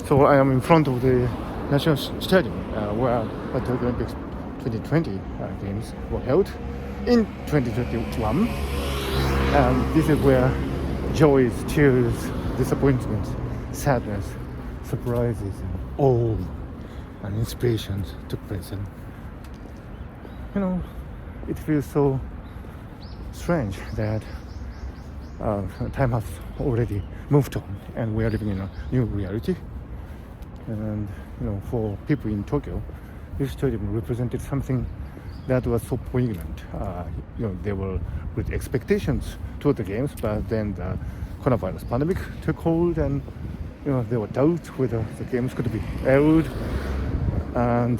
So I am in front of the National Stadium where the Tokyo Olympics 2020 games were held in 2021. And this is where joys, tears, disappointments, sadness, surprises, and awe and inspirations took place. And it feels so strange that time has already moved on and we are living in a new reality. And for people in Tokyo, this stadium represented something that was so poignant. There were great expectations toward the games, but then the coronavirus pandemic took hold, and there were doubts whether the games could be held. And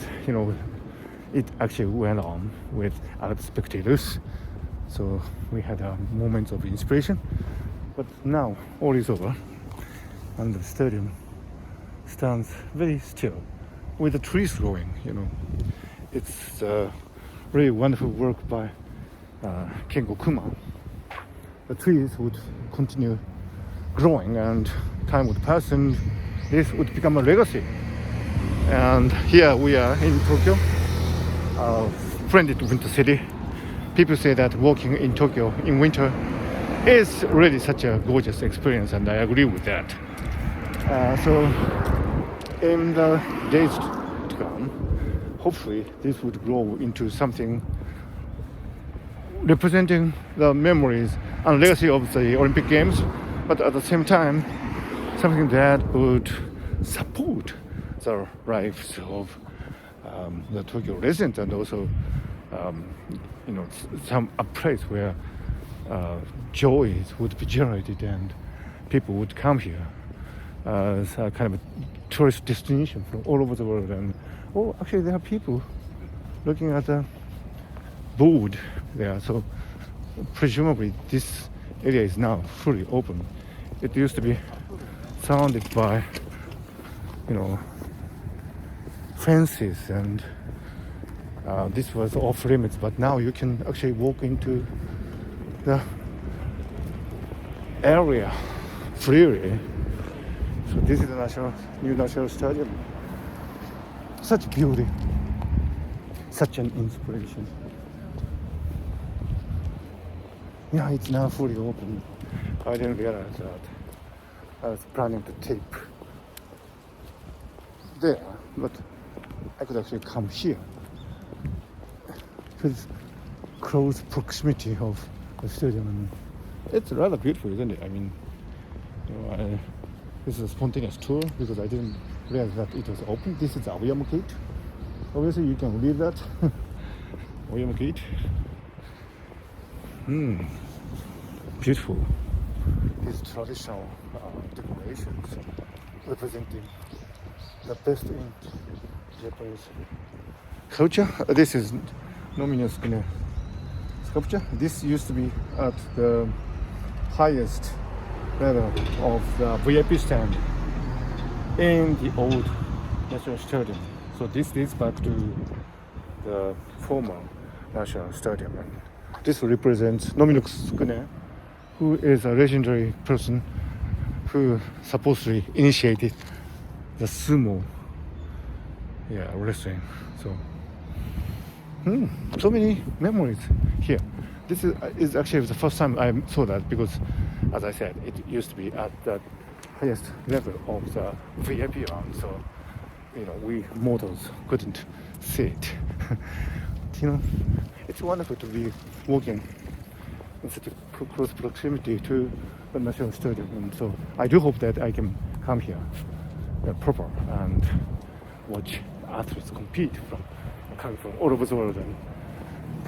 it actually went on with Arab spectators. So we had moments of inspiration. But now all is over, and the stadium stands very still with the trees growing. It's really wonderful work by Kengo Kuma. The trees would continue growing and time would pass and this would become a legacy. And here we are in Tokyo, a splendid winter city. People say that walking in Tokyo in winter is really such a gorgeous experience, and I agree with that. So in the days to come, hopefully this would grow into something representing the memories and legacy of the Olympic Games, but at the same time something that would support the lives of the Tokyo residents, and also a place where joys would be generated and people would come here as a kind of a tourist destination from all over the world. And actually there are people looking at the board there, so presumably this area is now fully open. It used to be surrounded by fences, and this was off limits, but now you can actually walk into the area freely. So this is the new national stadium. Such beauty, such an inspiration. Yeah, it's now fully open. I didn't realize that. I was planning to tape there, but I could actually come here with close proximity of the stadium, and it's rather beautiful, isn't it? I mean, this is a spontaneous tour because I didn't realize that it was open. This is the Aoyama Gate. Obviously, you can read that. Aoyama Gate. Beautiful. These traditional decorations representing the best in Japanese culture. This is Nominos sculpture. This used to be at the highest level of the VIP stand in the old National Stadium. So this dates back to the former National Stadium. And this represents Nominos, who is a legendary person who supposedly initiated the sumo wrestling. So many memories here. This is actually the first time I saw that, because as I said, it used to be at the highest level of the VIP round, so we mortals couldn't see it. It's wonderful to be walking in such a close proximity to the National Stadium, and so I do hope that I can come here proper and watch athletes compete coming from all over the world. And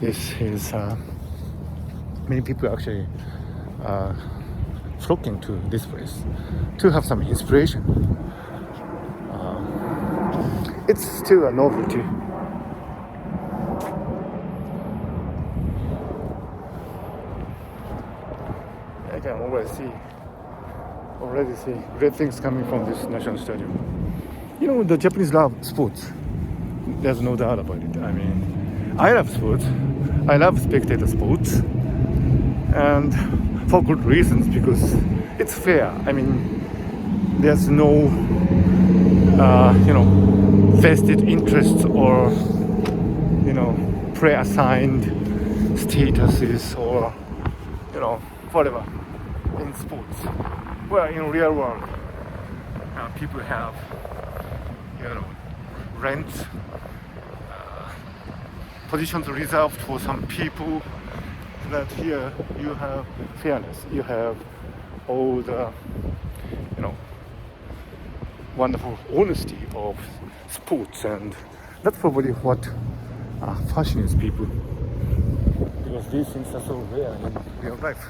this is many people actually flocking to this place to have some inspiration. It's still a novelty. I can already see great things coming from this national stadium. The Japanese love sports. There's no doubt about it. I mean, I love sports. I love spectator sports, and for good reasons, because it's fair. I mean, there's no vested interests or pre-assigned statuses or whatever in sports. Well, in real world, people have rent positions reserved for some people. That here you have fairness, you have all the wonderful honesty of sports, and that's probably what fascinates people, because these things are so rare in real life.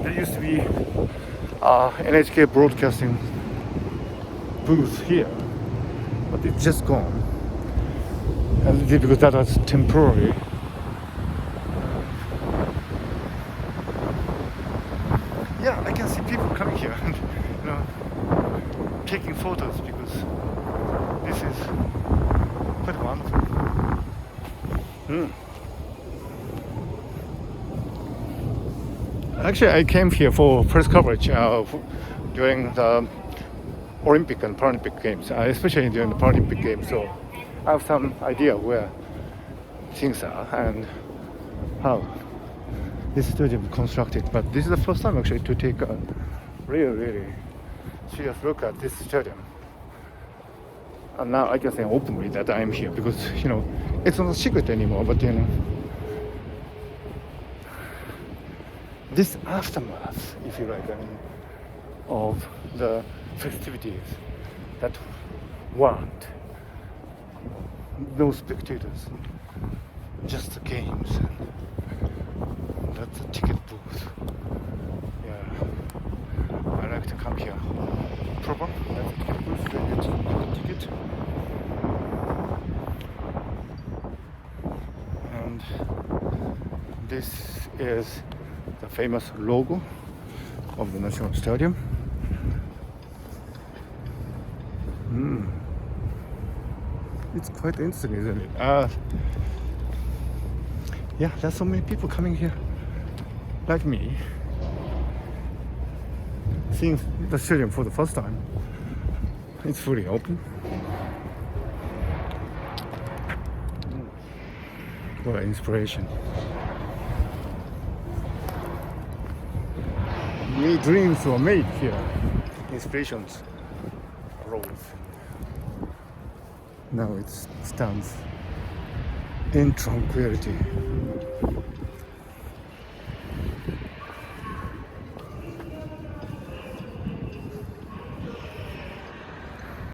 There used to be NHK broadcasting booth here, but it's just gone, and because that was temporary. Yeah, I can see people coming here and taking photos, because this is quite wonderful. Actually, I came here for press coverage during the Olympic and Paralympic Games, especially during the Paralympic Games. So I have some idea where things are and how this stadium is constructed. But this is the first time actually to take a really serious look at this stadium. And now I can say openly that I am here, because it's not a secret anymore. But this aftermath, if you like, of the festivities that warrant no spectators, just the games. That's a ticket booth. Yeah, I like to come here. Proper, that's a ticket booth where you get a ticket. And this is the famous logo of the National Stadium. It's quite interesting, isn't it? Yeah, there's so many people coming here, like me, seeing the stadium for the first time. It's fully open. What an inspiration. Many dreams were made here. Inspirations arose. Now it stands in tranquility.